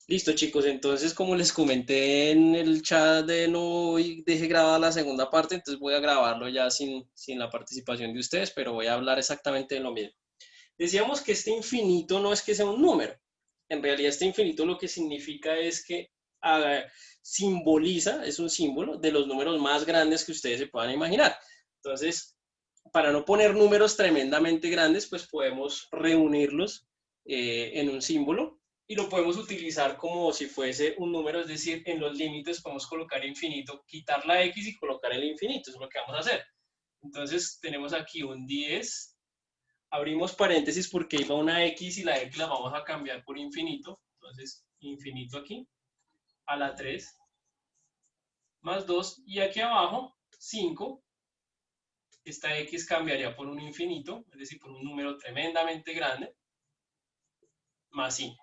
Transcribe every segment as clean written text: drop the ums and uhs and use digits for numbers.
Listo, chicos. Entonces, como les comenté en el chat de no dejé grabada la segunda parte, entonces voy a grabarlo ya sin la participación de ustedes, pero voy a hablar exactamente de lo mismo. Decíamos que este infinito no es que sea un número. En realidad, este infinito lo que significa es que ah, simboliza, es un símbolo de los números más grandes que ustedes se puedan imaginar. Entonces, para no poner números tremendamente grandes, pues podemos reunirlos en un símbolo y lo podemos utilizar como si fuese un número, es decir, en los límites podemos colocar infinito, quitar la x y colocar el infinito, eso es lo que vamos a hacer. Entonces tenemos aquí un 10, abrimos paréntesis porque iba una x y la x la vamos a cambiar por infinito, entonces infinito aquí, a la 3 más 2 y aquí abajo 5. Esta x cambiaría por un infinito, es decir, por un número tremendamente grande, más 5.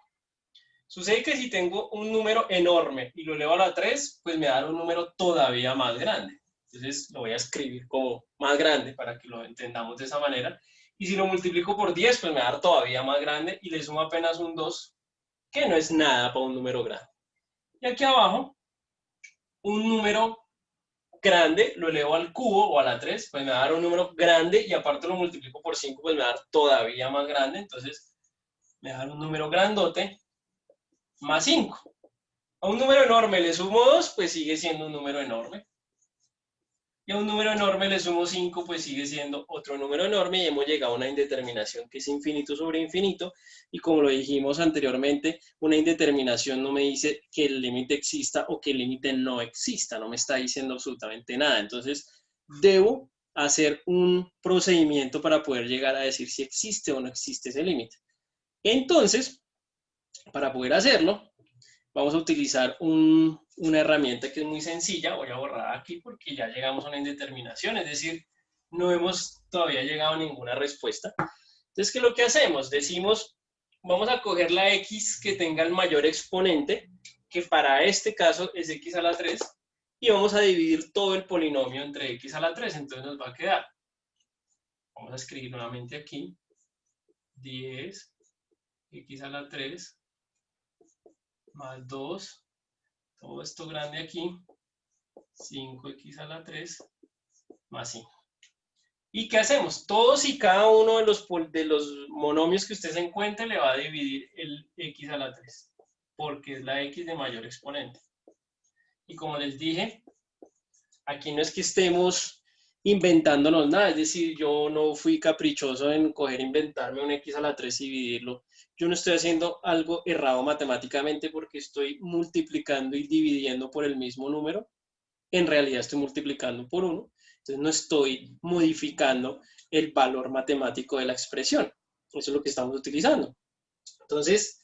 Sucede que si tengo un número enorme y lo elevo a la 3, pues me da un número todavía más grande. Entonces lo voy a escribir como más grande para que lo entendamos de esa manera. Y si lo multiplico por 10, pues me da todavía más grande y le sumo apenas un 2, que no es nada para un número grande. Y aquí abajo, un número grande lo elevo al cubo o a la 3, pues me va a dar un número grande y aparte lo multiplico por 5, pues me va a dar todavía más grande. Entonces me va a dar un número grandote más 5. A un número enorme le sumo 2, pues sigue siendo un número enorme. Y a un número enorme le sumo 5, pues sigue siendo otro número enorme y hemos llegado a una indeterminación que es infinito sobre infinito. Y como lo dijimos anteriormente, una indeterminación no me dice que el límite exista o que el límite no exista, no me está diciendo absolutamente nada. Entonces, debo hacer un procedimiento para poder llegar a decir si existe o no existe ese límite. Entonces, para poder hacerlo, vamos a utilizar una herramienta que es muy sencilla. Voy a borrar aquí porque ya llegamos a una indeterminación, es decir, no hemos todavía llegado a ninguna respuesta. Entonces, ¿qué es lo que hacemos? Decimos, vamos a coger la x que tenga el mayor exponente, que para este caso es x a la 3, y vamos a dividir todo el polinomio entre x a la 3. Entonces nos va a quedar, vamos a escribir nuevamente aquí, 10 x a la 3 más 2, todo esto grande aquí, 5x a la 3 más 5. ¿Y qué hacemos? Todos y cada uno de los monomios que usted se encuentre le va a dividir el x a la 3, porque es la x de mayor exponente. Y como les dije, aquí no es que estemos inventándonos nada, es decir, yo no fui caprichoso en coger, inventarme un x a la 3 y dividirlo. Yo no estoy haciendo algo errado matemáticamente porque estoy multiplicando y dividiendo por el mismo número. En realidad estoy multiplicando por 1, entonces no estoy modificando el valor matemático de la expresión. Eso es lo que estamos utilizando. Entonces,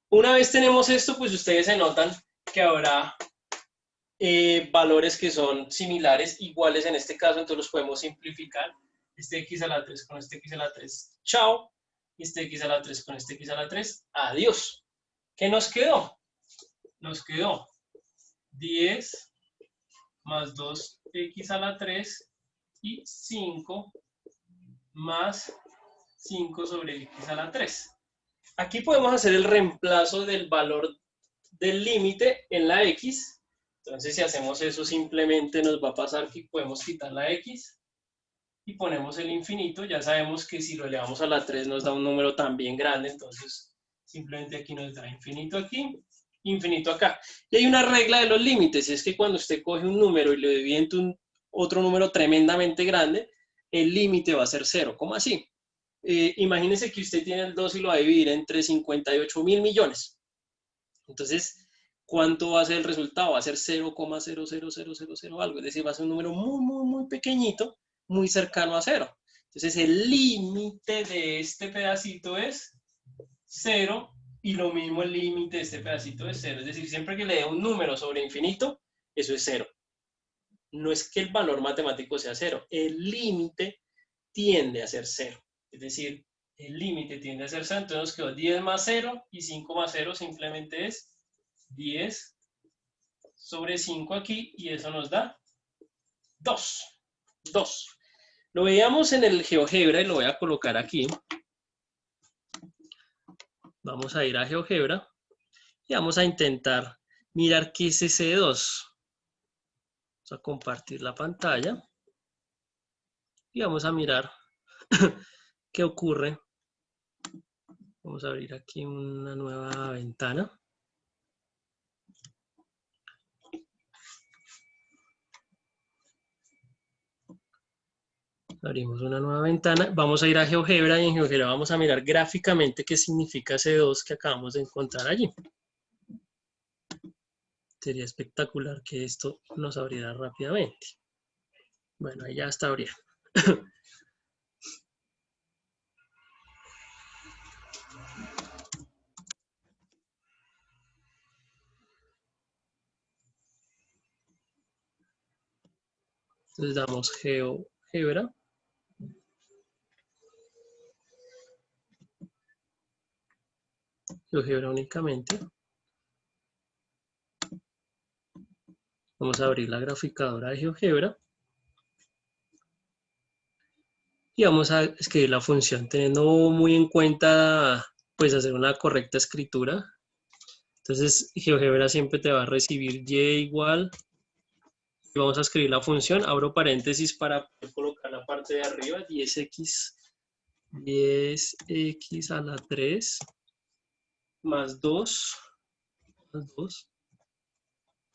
una vez tenemos esto, pues ustedes se notan que habrá valores que son similares, iguales en este caso, entonces los podemos simplificar. Este x a la 3 con este x a la 3, chao. Y este x a la 3 con este x a la 3, adiós. ¿Qué nos quedó? Nos quedó 10 más 2x a la 3 y 5 más 5 sobre x a la 3. Aquí podemos hacer el reemplazo del valor del límite en la x. Entonces, si hacemos eso, simplemente nos va a pasar que podemos quitar la x y ponemos el infinito. Ya sabemos que si lo elevamos a la 3 nos da un número también grande, entonces simplemente aquí nos da infinito aquí, infinito acá. Y hay una regla de los límites, y es que cuando usted coge un número y lo divide en otro número tremendamente grande, el límite va a ser cero. ¿Cómo así? Imagínese que usted tiene el 2 y lo va a dividir entre 58.000 millones. Entonces, ¿cuánto va a ser el resultado? Va a ser 0,00000 algo, es decir, va a ser un número muy, muy, muy pequeñito, muy cercano a cero. Entonces, el límite de este pedacito es cero y lo mismo el límite de este pedacito es cero. Es decir, siempre que le dé un número sobre infinito, eso es cero. No es que el valor matemático sea cero, el límite tiende a ser cero. Es decir, el límite tiende a ser cero, entonces nos quedó 10 más 0 y 5 más 0 simplemente es 10 sobre 5 aquí y eso nos da 2. 2. Lo veíamos en el GeoGebra y lo voy a colocar aquí. Vamos a ir a GeoGebra y vamos a intentar mirar qué es ese 2. Vamos a compartir la pantalla y vamos a mirar qué ocurre. Vamos a abrir aquí una nueva ventana. Abrimos una nueva ventana. Vamos a ir a GeoGebra y en GeoGebra vamos a mirar gráficamente qué significa ese 2 que acabamos de encontrar allí. Sería espectacular que esto nos abriera rápidamente. Bueno, ahí ya está abriendo. Entonces damos GeoGebra. GeoGebra únicamente. Vamos a abrir la graficadora de GeoGebra. Y vamos a escribir la función teniendo muy en cuenta pues hacer una correcta escritura. Entonces GeoGebra siempre te va a recibir y igual. Y vamos a escribir la función, abro paréntesis para colocar la parte de arriba, 10x a la 3 más 2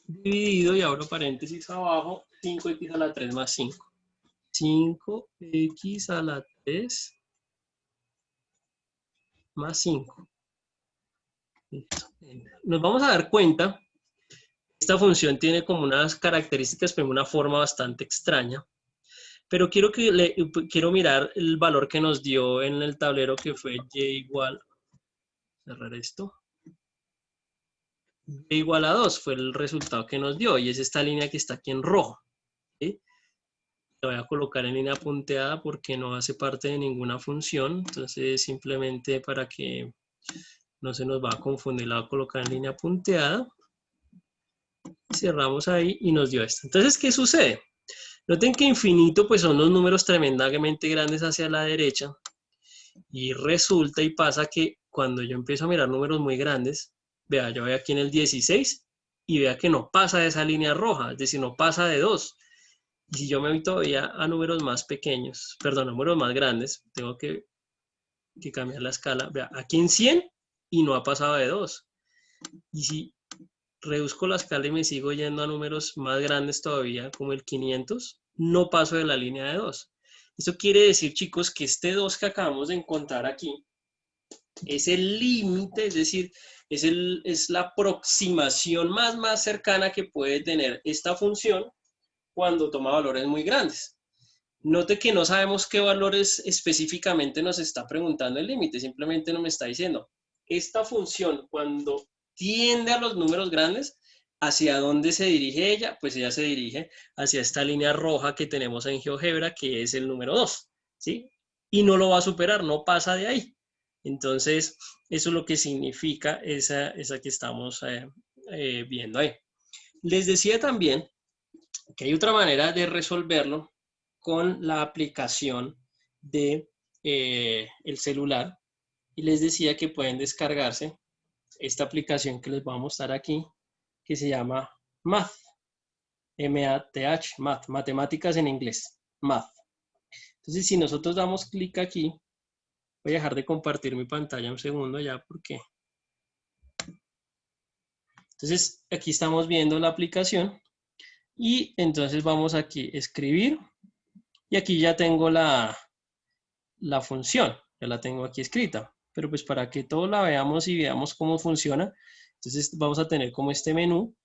dividido y abro paréntesis abajo, 5x a la 3 más 5. 5x a la 3 más 5. Listo. Nos vamos a dar cuenta que esta función tiene como unas características, pero una forma bastante extraña. Pero quiero mirar el valor que nos dio en el tablero, que fue y igual, cerrar esto, y igual a 2 fue el resultado que nos dio, y es esta línea que está aquí en rojo. ¿Sí? La voy a colocar en línea punteada porque no hace parte de ninguna función, entonces simplemente para que no se nos va a confundir, la voy a colocar en línea punteada. Cerramos ahí y nos dio esto. Entonces, ¿qué sucede? Noten que infinito pues son unos números tremendamente grandes hacia la derecha, y resulta y pasa que cuando yo empiezo a mirar números muy grandes, vea, yo voy aquí en el 16 y vea que no pasa de esa línea roja, es decir, no pasa de 2. Y si yo me voy todavía a números más pequeños, perdón, números más grandes, tengo que cambiar la escala. Vea, aquí en 100 y no ha pasado de 2. Y si reduzco la escala y me sigo yendo a números más grandes todavía, como el 500, no paso de la línea de 2. Esto quiere decir, chicos, que este 2 que acabamos de encontrar aquí es el límite, es decir, es la aproximación más cercana que puede tener esta función cuando toma valores muy grandes. Note que no sabemos qué valores específicamente nos está preguntando el límite, simplemente nos está diciendo, esta función cuando tiende a los números grandes, ¿hacia dónde se dirige ella? Pues ella se dirige hacia esta línea roja que tenemos en GeoGebra, que es el número 2, ¿sí? Y no lo va a superar, no pasa de ahí. Entonces, eso es lo que significa esa que estamos viendo ahí. Les decía también que hay otra manera de resolverlo con la aplicación de el celular, y les decía que pueden descargarse esta aplicación que les voy a mostrar aquí, que se llama Math, M-A-T-H, Math, matemáticas en inglés, Math. Entonces, si nosotros damos clic aquí, voy a dejar de compartir mi pantalla un segundo ya porque... Entonces, aquí estamos viendo la aplicación y entonces vamos aquí a escribir y aquí ya tengo la función, ya la tengo aquí escrita, pero pues para que todos la veamos y veamos cómo funciona, entonces vamos a tener como este menú,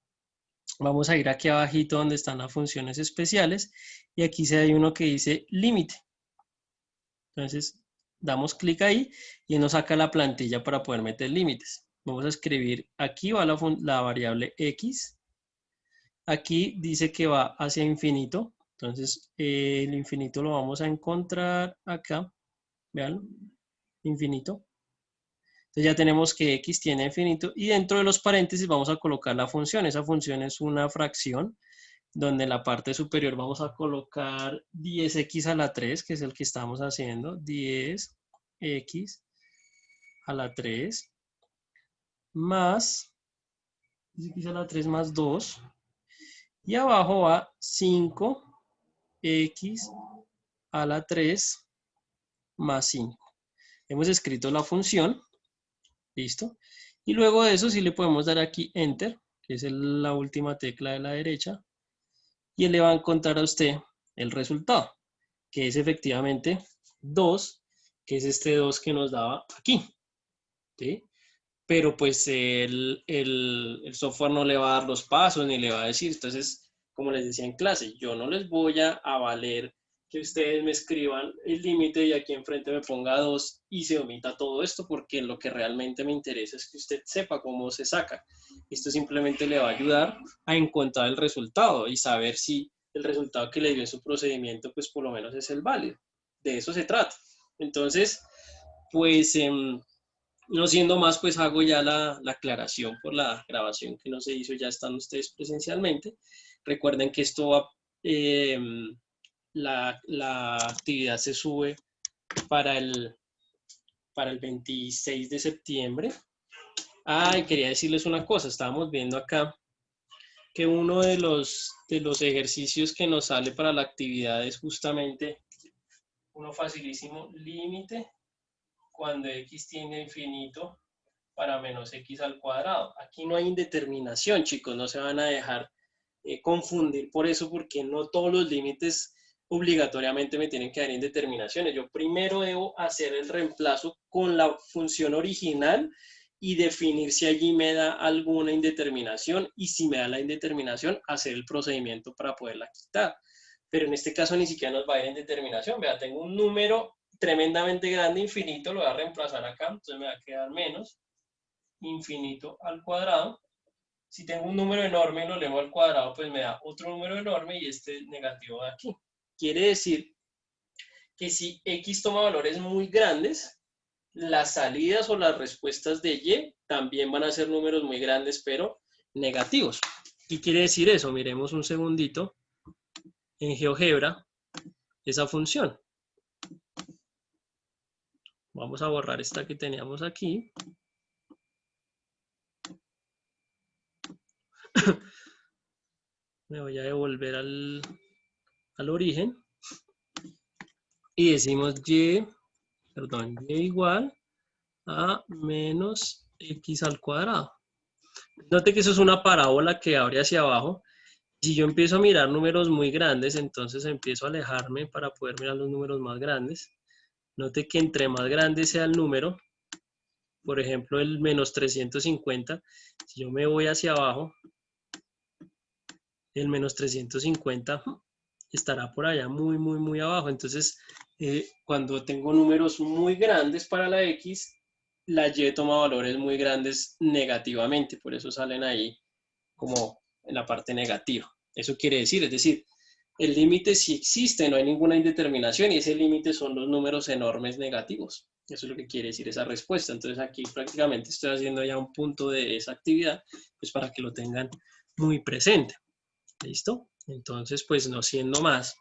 vamos a ir aquí abajito donde están las funciones especiales y aquí se hay uno que dice límite, entonces damos clic ahí y nos saca la plantilla para poder meter límites. Vamos a escribir, aquí va la variable x, aquí dice que va hacia infinito, entonces el infinito lo vamos a encontrar acá, vean, infinito. Entonces ya tenemos que x tiene infinito y dentro de los paréntesis vamos a colocar la función. Esa función es una fracción donde en la parte superior vamos a colocar 10x a la 3, que es el que estamos haciendo, 10x a la 3 más x a la 3 más 2. Y abajo va 5x a la 3 más 5. Hemos escrito la función, listo. Y luego de eso sí le podemos dar aquí Enter, que es la última tecla de la derecha, y él le va a encontrar a usted el resultado, que es efectivamente 2, que es este 2 que nos daba aquí, ¿sí? Pero pues el software no le va a dar los pasos ni le va a decir. Entonces, como les decía en clase, yo no les voy a valer que ustedes me escriban el límite y aquí enfrente me ponga 2 y se omita todo esto, porque lo que realmente me interesa es que usted sepa cómo se saca. Esto simplemente le va a ayudar a encontrar el resultado y saber si el resultado que le dio en su procedimiento, pues por lo menos es el válido. De eso se trata. Entonces, pues no siendo más, pues hago ya la aclaración por la grabación que no se hizo, ya están ustedes presencialmente. Recuerden que esto va, la actividad se sube para para el 26 de septiembre. Ah, y quería decirles una cosa, estábamos viendo acá que uno de los ejercicios que nos sale para la actividad es justamente uno facilísimo, límite cuando x tiende a infinito para menos x al cuadrado. Aquí no hay indeterminación, chicos, no se van a dejar confundir por eso, porque no todos los límites obligatoriamente me tienen que dar indeterminaciones. Yo primero debo hacer el reemplazo con la función original y definir si allí me da alguna indeterminación, y si me da la indeterminación, hacer el procedimiento para poderla quitar. Pero en este caso ni siquiera nos va a dar indeterminación. Vea, tengo un número tremendamente grande, infinito, lo voy a reemplazar acá, entonces me va a quedar menos infinito al cuadrado. Si tengo un número enorme y lo elevo al cuadrado, pues me da otro número enorme y este negativo de aquí. Quiere decir que si x toma valores muy grandes, las salidas o las respuestas de y también van a ser números muy grandes, pero negativos. ¿Qué quiere decir eso? Miremos un segundito en GeoGebra esa función. Vamos a borrar esta que teníamos aquí. Me voy a devolver al origen. Y decimos y igual a menos x al cuadrado. Note que eso es una parábola que abre hacia abajo. Si yo empiezo a mirar números muy grandes, entonces empiezo a alejarme para poder mirar los números más grandes. Note que entre más grande sea el número, por ejemplo el menos 350, si yo me voy hacia abajo, el menos 350 estará por allá muy abajo. Entonces, cuando tengo números muy grandes para la x, la y toma valores muy grandes negativamente, por eso salen ahí como en la parte negativa. Eso quiere decir, es decir, el límite sí existe, no hay ninguna indeterminación, y ese límite son los números enormes negativos. Eso es lo que quiere decir esa respuesta. Entonces aquí prácticamente estoy haciendo ya un punto de esa actividad, pues para que lo tengan muy presente. ¿Listo? Entonces, pues no siendo más,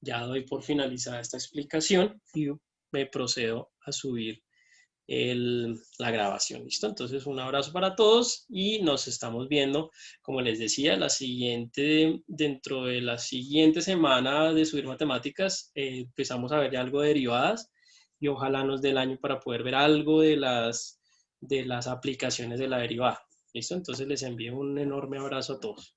ya doy por finalizada esta explicación y me procedo a subir la grabación. ¿Listo? Entonces, un abrazo para todos y nos estamos viendo, como les decía, dentro de la siguiente semana de subir matemáticas, empezamos a ver ya algo de derivadas y ojalá nos dé el año para poder ver algo de las aplicaciones de la derivada. ¿Listo? Entonces les envío un enorme abrazo a todos.